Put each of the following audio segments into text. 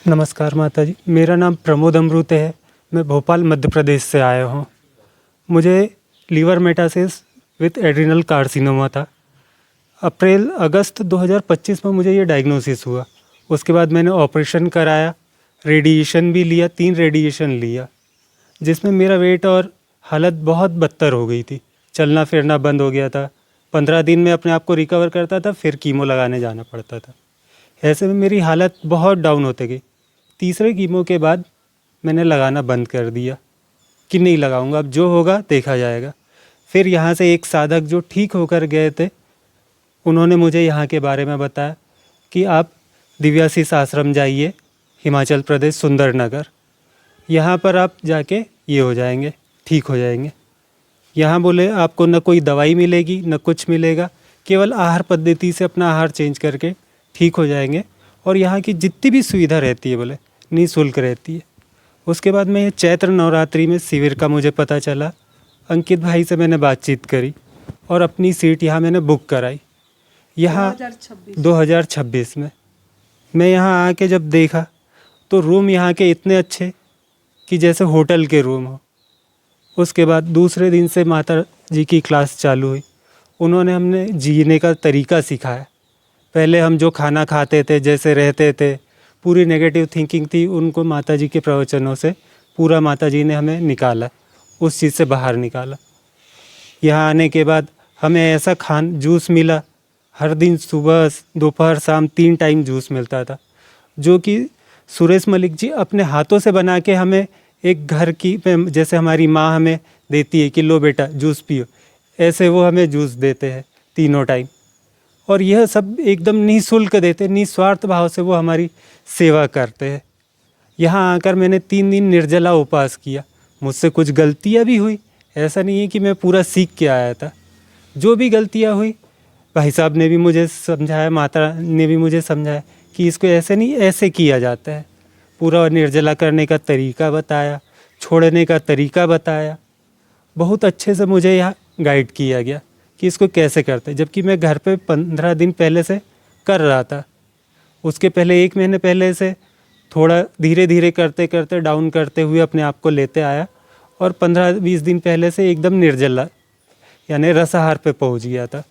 नमस्कार माता जी, मेरा नाम प्रमोद अमृत है। मैं भोपाल मध्य प्रदेश से आया हूँ। मुझे लीवर मेटासिस विथ एड्रिनल कार्सिनोमा था। अप्रैल अगस्त 2025 में मुझे ये डायग्नोसिस हुआ। उसके बाद मैंने ऑपरेशन कराया, रेडिएशन भी लिया, 3 रेडिएशन लिया, जिसमें मेरा वेट और हालत बहुत बदतर हो गई थी। चलना फिरना बंद हो गया था। 15 दिन में अपने आप को रिकवर करता था, फिर कीमो लगाने जाना पड़ता था। ऐसे में मेरी हालत बहुत डाउन होते गई। तीसरे कीमो के बाद मैंने लगाना बंद कर दिया कि नहीं लगाऊंगा, अब जो होगा देखा जाएगा। फिर यहाँ से एक साधक जो ठीक होकर गए थे, उन्होंने मुझे यहाँ के बारे में बताया कि आप दिव्याशीष आश्रम जाइए, हिमाचल प्रदेश सुंदरनगर। यहाँ पर आप जाके ये हो जाएंगे, ठीक हो जाएंगे। यहाँ बोले आपको न कोई दवाई मिलेगी न कुछ मिलेगा, केवल आहार पद्धति से अपना आहार चेंज करके ठीक हो जाएंगे। और यहाँ की जितनी भी सुविधा रहती है बोले निःशुल्क रहती है। उसके बाद में ये चैत्र नवरात्रि में शिविर का मुझे पता चला। अंकित भाई से मैंने बातचीत करी और अपनी सीट यहाँ मैंने बुक कराई। यहाँ 2026 में मैं यहाँ आके जब देखा तो रूम यहाँ के इतने अच्छे कि जैसे होटल के रूम हो। उसके बाद दूसरे दिन से माता जी की क्लास चालू हुई। उन्होंने हमने जीने का तरीका सिखाया। पहले हम जो खाना खाते थे, जैसे रहते थे, पूरी नेगेटिव थिंकिंग थी, उनको माता जी के प्रवचनों से पूरा माता जी ने हमें निकाला, उस चीज़ से बाहर निकाला। यहाँ आने के बाद हमें ऐसा जूस मिला। हर दिन सुबह दोपहर शाम 3 टाइम जूस मिलता था, जो कि सुरेश मलिक जी अपने हाथों से बना के हमें एक घर की जैसे हमारी माँ हमें देती है कि लो बेटा जूस पियो, ऐसे वो हमें जूस देते हैं 3 टाइम। और यह सब एकदम निःशुल्क देते, निस्वार्थ भाव से वो हमारी सेवा करते हैं। यहाँ आकर मैंने 3 दिन निर्जला उपवास किया। मुझसे कुछ गलतियाँ भी हुई, ऐसा नहीं है कि मैं पूरा सीख के आया था। जो भी गलतियाँ हुई भाई साहब ने भी मुझे समझाया, माता ने भी मुझे समझाया कि इसको ऐसे नहीं ऐसे किया जाता है। पूरा निर्जला करने का तरीका बताया, छोड़ने का तरीका बताया। बहुत अच्छे से मुझे यहाँ गाइड किया गया कि इसको कैसे करते हैं, जबकि मैं घर पे 15 दिन पहले से कर रहा था। उसके पहले 1 महीने पहले से थोड़ा धीरे धीरे करते करते डाउन करते हुए अपने आप को लेते आया, और 15-20 दिन पहले से एकदम निर्जला यानी रसाहार पे पहुंच गया था।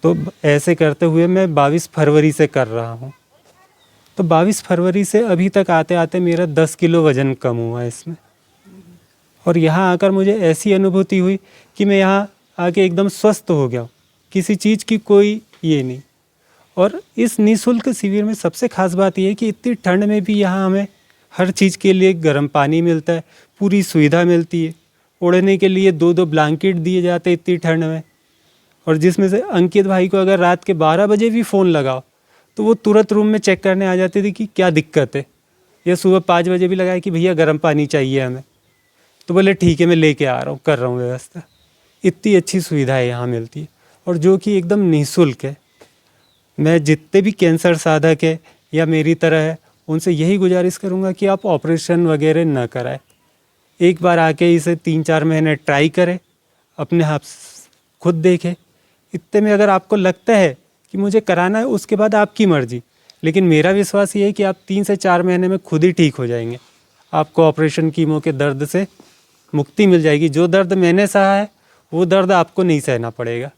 तो ऐसे करते हुए मैं 22 फरवरी से कर रहा हूँ। तो 22 फरवरी से अभी तक आते आते मेरा 10 किलो वज़न कम हुआ इसमें। और यहाँ आकर मुझे ऐसी अनुभूति हुई कि मैं यहाँ आके एकदम स्वस्थ हो गया हूँ, किसी चीज़ की कोई ये नहीं। और इस निःशुल्क शिविर में सबसे ख़ास बात यह है कि इतनी ठंड में भी यहाँ हमें हर चीज़ के लिए गर्म पानी मिलता है, पूरी सुविधा मिलती है। ओढ़ने के लिए 2-2 ब्लैंकेट दिए जाते हैं इतनी ठंड में। और जिसमें से अंकित भाई को अगर रात के 12 बजे भी फ़ोन लगाओ तो वो तुरंत रूम में चेक करने आ जाते थे कि क्या दिक्कत है। या सुबह 5 बजे भी लगाया कि भैया गर्म पानी चाहिए हमें, तो बोले ठीक है मैं लेके आ रहा हूँ, कर रहा हूँ व्यवस्था। इतनी अच्छी सुविधाएं यहाँ मिलती है और जो कि एकदम निःशुल्क है। मैं जितने भी कैंसर साधक है या मेरी तरह है, उनसे यही गुजारिश करूँगा कि आप ऑपरेशन वगैरह न कराएं। एक बार आके इसे 3-4 महीने ट्राई करें, अपने आप खुद देखें। इतने में अगर आपको लगता है कि मुझे कराना है, उसके बाद आपकी मर्जी। लेकिन मेरा विश्वास ये है कि आप 3 से 4 महीने में खुद ही ठीक हो जाएंगे। आपको ऑपरेशन कीमो के दर्द से मुक्ति मिल जाएगी। जो दर्द मैंने सहा है वो दर्द आपको नहीं सहना पड़ेगा।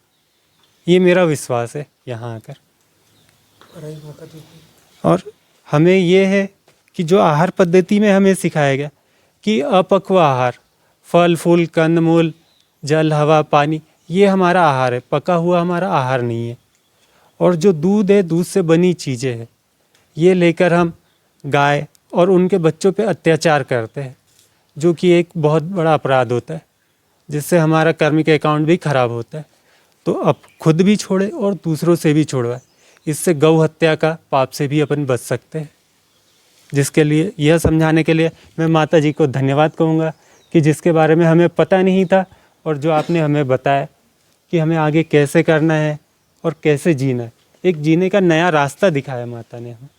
ये मेरा विश्वास है यहाँ आकर। और हमें ये है कि जो आहार पद्धति में हमें सिखाया गया कि अपक्व आहार, फल फूल कंदमूल जल हवा पानी, ये हमारा आहार है, पका हुआ हमारा आहार नहीं है। और जो दूध है, दूध से बनी चीज़ें हैं, ये लेकर हम गाय और उनके बच्चों पे अत्याचार करते हैं, जो कि एक बहुत बड़ा अपराध होता है, जिससे हमारा कर्मिक अकाउंट भी खराब होता है। तो अब खुद भी छोड़े और दूसरों से भी छोड़वाए। इससे गौ हत्या का पाप से भी अपन बच सकते हैं। जिसके लिए यह समझाने के लिए मैं माता जी को धन्यवाद कहूँगा कि जिसके बारे में हमें पता नहीं था और जो आपने हमें बताया कि हमें आगे कैसे करना है और कैसे जीना है। एक जीने का नया रास्ता दिखाया माता ने हमें।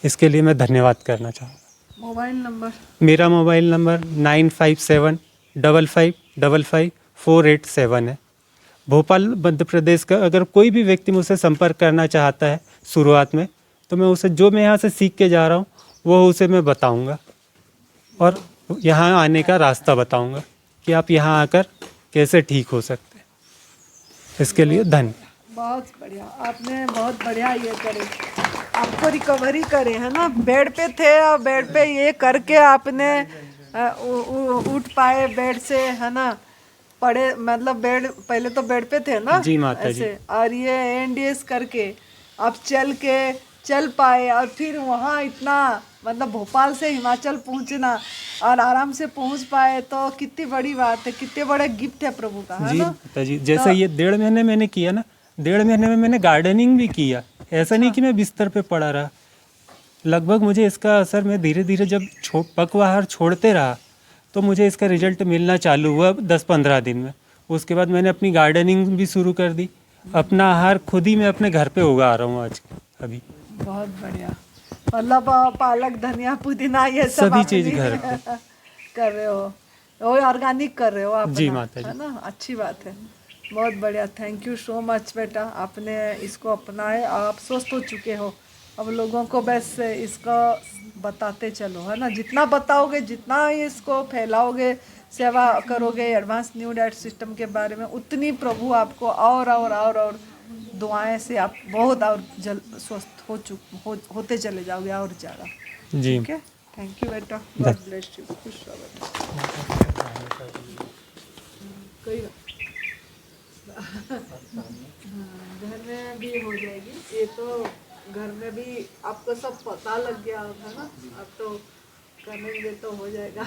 इसके लिए मैं धन्यवाद करना चाहूँगा। Mobile number? मेरा मोबाइल नंबर 9575555487 है। भोपाल मध्य प्रदेश का अगर कोई भी व्यक्ति मुझसे संपर्क करना चाहता है शुरुआत में, तो मैं उसे जो मैं यहाँ से सीख के जा रहा हूँ वो उसे मैं बताऊंगा और यहाँ आने का रास्ता बताऊंगा कि आप यहाँ आकर कैसे ठीक हो सकते हैं। इसके लिए धन्यवाद। बहुत बढ़िया, आपने बहुत बढ़िया ये करे, आपको रिकवरी करे, है ना। बेड पे थे और बेड पे ये करके आपने उठ पाए बेड से, है ना। पड़े मतलब बेड, पहले तो बेड पे थे ना जी माता जी। ऐसे, और ये एनडीएस करके आप चल पाए, और फिर वहाँ इतना मतलब भोपाल से हिमाचल पहुँचना और आराम से पहुँच पाए, तो कितनी बड़ी बात है, कितने बड़े गिफ्ट है प्रभु का, है जी ना। माता जी, जैसे ये 1.5 महीने मैंने किया ना, 1.5 महीने में मैंने गार्डनिंग भी किया। ऐसा नहीं कि मैं बिस्तर पे पड़ा रहा। लगभग मुझे इसका असर, मैं धीरे धीरे जब पखवाहार छोड़ते रहा तो मुझे इसका रिजल्ट मिलना चालू हुआ 10-15 दिन में। उसके बाद मैंने अपनी गार्डनिंग भी शुरू कर दी। अपना आहार खुद ही मैं अपने घर पे उगा रहा हूँ आज अभी। बहुत बढ़िया, मतलब पालक धनिया पुदीना ये सब सभी आप चीज़ नहीं घर पे। कर रहे हो, वो ऑर्गेनिक कर रहे हो आप जी ना, माता जी। है ना। अच्छी बात है, बहुत बढ़िया। थैंक यू सो मच बेटा, आपने इसको अपनाए, आप स्वस्थ हो चुके हो। अब लोगों को बस इसको बताते चलो, है ना। जितना बताओगे, जितना इसको फैलाओगे, सेवा करोगे एडवांस न्यू डाइट सिस्टम के बारे में, उतनी प्रभु आपको और दुआएं से आप बहुत और जल्द स्वस्थ होते चले जाओगे और ज़्यादा। जी। ठीक है, थैंक यू बेटा, गॉड ब्लेस यू, खुश रहो बेटा। कोई घर में भी हो जाएगी, ये तो घर में भी आपको सब पता लग गया होगा ना, अब तो करेंगे तो हो जाएगा।